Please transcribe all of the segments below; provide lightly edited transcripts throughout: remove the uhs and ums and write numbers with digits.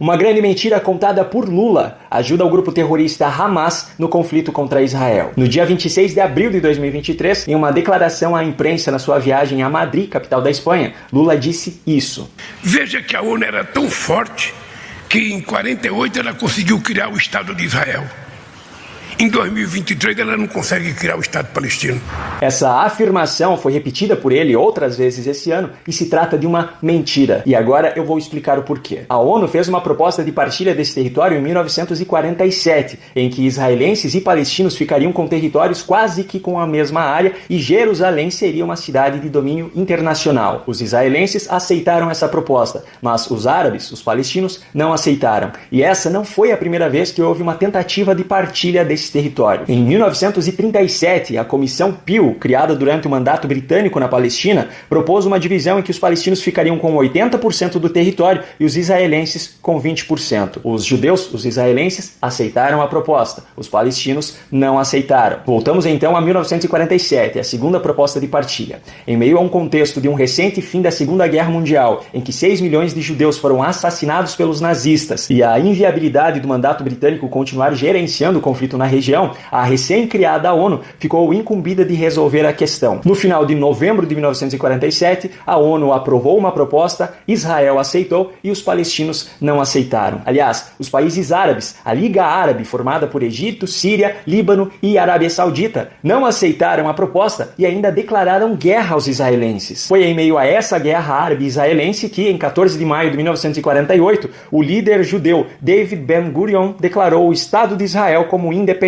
Uma grande mentira contada por Lula ajuda o grupo terrorista Hamas no conflito contra Israel. No dia 26 de abril de 2023, em uma declaração à imprensa na sua viagem a Madrid, capital da Espanha, Lula disse isso. Veja que a ONU era tão forte que em 48 ela conseguiu criar o Estado de Israel. Em 2023 ela não consegue criar o Estado palestino. Essa afirmação foi repetida por ele outras vezes esse ano e se trata de uma mentira. E agora eu vou explicar o porquê. A ONU fez uma proposta de partilha desse território em 1947, em que israelenses e palestinos ficariam com territórios quase que com a mesma área e Jerusalém seria uma cidade de domínio internacional. Os israelenses aceitaram essa proposta, mas os árabes, os palestinos, não aceitaram. E essa não foi a primeira vez que houve uma tentativa de partilha desse território. Em 1937, a Comissão Peel, criada durante o mandato britânico na Palestina, propôs uma divisão em que os palestinos ficariam com 80% do território e os israelenses com 20%. Os judeus, os israelenses, aceitaram a proposta. Os palestinos não aceitaram. Voltamos então a 1947, a segunda proposta de partilha. Em meio a um contexto de um recente fim da Segunda Guerra Mundial, em que 6 milhões de judeus foram assassinados pelos nazistas e a inviabilidade do mandato britânico continuar gerenciando o conflito na região, a recém-criada ONU ficou incumbida de resolver a questão. No final de novembro de 1947, a ONU aprovou uma proposta, Israel aceitou e os palestinos não aceitaram. Aliás, os países árabes, a Liga Árabe, formada por Egito, Síria, Líbano e Arábia Saudita, não aceitaram a proposta e ainda declararam guerra aos israelenses. Foi em meio a essa guerra árabe-israelense que, em 14 de maio de 1948, o líder judeu David Ben-Gurion declarou o Estado de Israel como independente.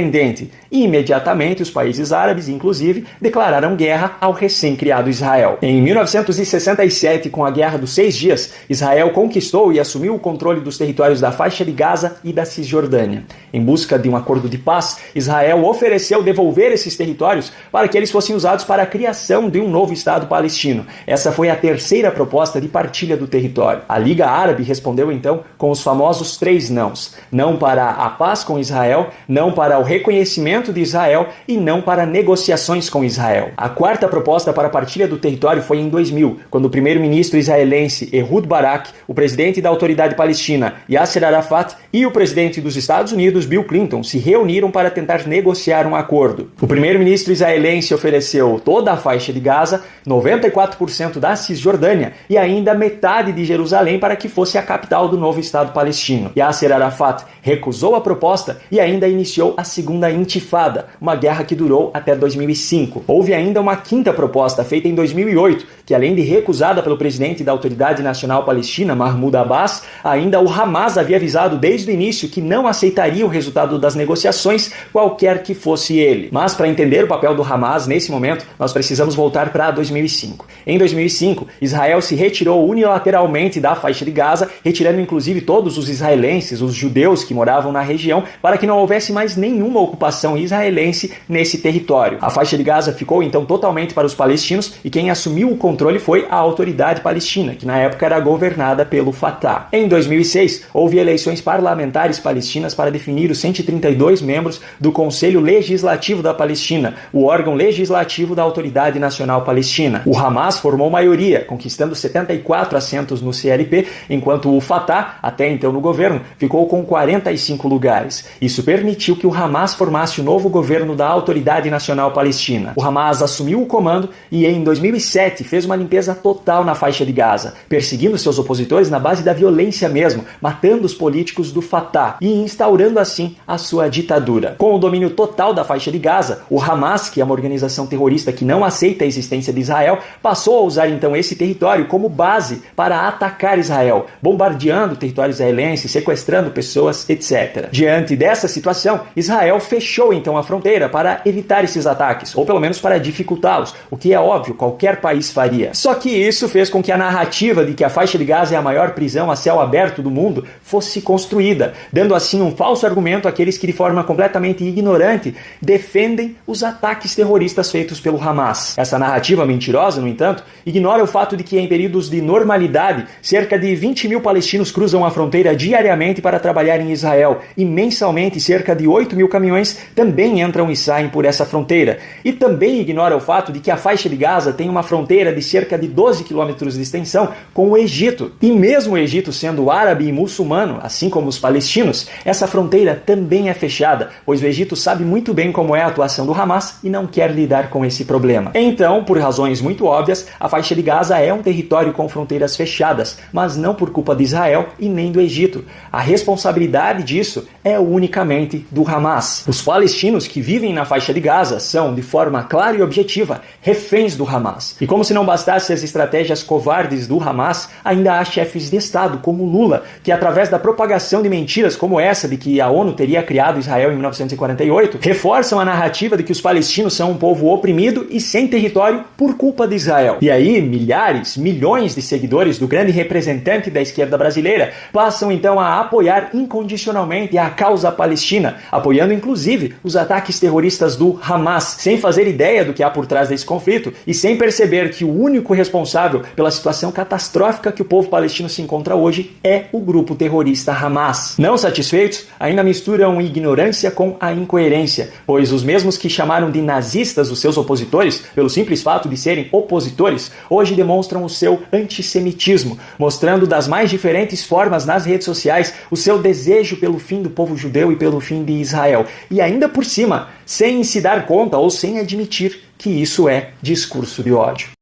E imediatamente os países árabes, inclusive, declararam guerra ao recém-criado Israel. Em 1967, com a Guerra dos 6 Dias, Israel conquistou e assumiu o controle dos territórios da faixa de Gaza e da Cisjordânia. Em busca de um acordo de paz, Israel ofereceu devolver esses territórios para que eles fossem usados para a criação de um novo Estado palestino. Essa foi a terceira proposta de partilha do território. A Liga Árabe respondeu então com os famosos 3 nãos. Não para a paz com Israel, não para o reconhecimento de Israel e não para negociações com Israel. A quarta proposta para a partilha do território foi em 2000, quando o primeiro-ministro israelense Ehud Barak, o presidente da Autoridade Palestina Yasser Arafat e o presidente dos Estados Unidos Bill Clinton se reuniram para tentar negociar um acordo. O primeiro-ministro israelense ofereceu toda a faixa de Gaza, 94% da Cisjordânia e ainda metade de Jerusalém para que fosse a capital do novo Estado palestino. Yasser Arafat recusou a proposta e ainda iniciou a segunda intifada, uma guerra que durou até 2005. Houve ainda uma quinta proposta, feita em 2008, que além de recusada pelo presidente da Autoridade Nacional Palestina, Mahmoud Abbas, ainda o Hamas havia avisado desde o início que não aceitaria o resultado das negociações, qualquer que fosse ele. Mas para entender o papel do Hamas nesse momento, nós precisamos voltar para 2005. Em 2005, Israel se retirou unilateralmente da faixa de Gaza, retirando inclusive todos os israelenses, os judeus que moravam na região, para que não houvesse mais nenhuma ocupação israelense nesse território. A faixa de Gaza ficou então totalmente para os palestinos e quem assumiu o controle foi a Autoridade Palestina, que na época era governada pelo Fatah. Em 2006, houve eleições parlamentares palestinas para definir os 132 membros do Conselho Legislativo da Palestina, o órgão legislativo da Autoridade Nacional Palestina. O Hamas formou maioria, conquistando 74 assentos no CLP, enquanto o Fatah, até então no governo, ficou com 45 lugares. Isso permitiu que o Hamas formasse o novo governo da Autoridade Nacional Palestina. O Hamas assumiu o comando e em 2007 fez uma limpeza total na faixa de Gaza, perseguindo seus opositores na base da violência mesmo, matando os políticos do Fatah e instaurando assim a sua ditadura. Com o domínio total da faixa de Gaza, o Hamas, que é uma organização terrorista que não aceita a existência de Israel, passou a usar então esse território como base para atacar Israel, bombardeando o território israelense, sequestrando pessoas, etc. Diante dessa situação, Israel fechou então a fronteira para evitar esses ataques, ou pelo menos para dificultá-los, o que é óbvio, qualquer país faria. Só que isso fez com que a narrativa de que a faixa de Gaza é a maior prisão a céu aberto do mundo fosse construída, dando assim um falso argumento àqueles que de forma completamente ignorante defendem os ataques terroristas feitos pelo Hamas. Essa narrativa mentirosa, no entanto, ignora o fato de que em períodos de normalidade, cerca de 20 mil palestinos cruzam a fronteira diariamente para trabalhar em Israel e mensalmente cerca de 8 mil caminhões também entram e saem por essa fronteira. E também ignora o fato de que a faixa de Gaza tem uma fronteira de cerca de 12 quilômetros de extensão com o Egito. E mesmo o Egito sendo árabe e muçulmano, assim como os palestinos, essa fronteira também é fechada, pois o Egito sabe muito bem como é a atuação do Hamas e não quer lidar com esse problema. Então, por razões muito óbvias, a faixa de Gaza é um território com fronteiras fechadas, mas não por culpa de Israel e nem do Egito. A responsabilidade disso é unicamente do Hamas. Os palestinos que vivem na faixa de Gaza são, de forma clara e objetiva, reféns do Hamas. E como se não bastasse as estratégias covardes do Hamas, ainda há chefes de Estado, como Lula, que através da propagação de mentiras como essa de que a ONU teria criado Israel em 1948, reforçam a narrativa de que os palestinos são um povo oprimido e sem território por culpa de Israel. E aí, milhares, milhões de seguidores do grande representante da esquerda brasileira passam então a apoiar incondicionalmente a causa palestina, apoiando inclusive os ataques terroristas do Hamas, sem fazer ideia do que há por trás desse conflito e sem perceber que o único responsável pela situação catastrófica que o povo palestino se encontra hoje é o grupo terrorista Hamas. Não satisfeitos, ainda misturam ignorância com a incoerência, pois os mesmos que chamaram de nazistas os seus opositores, pelo simples fato de serem opositores, hoje demonstram o seu antissemitismo, mostrando das mais diferentes formas nas redes sociais o seu desejo pelo fim do povo judeu e pelo fim de Israel. E ainda por cima, sem se dar conta ou sem admitir que isso é discurso de ódio.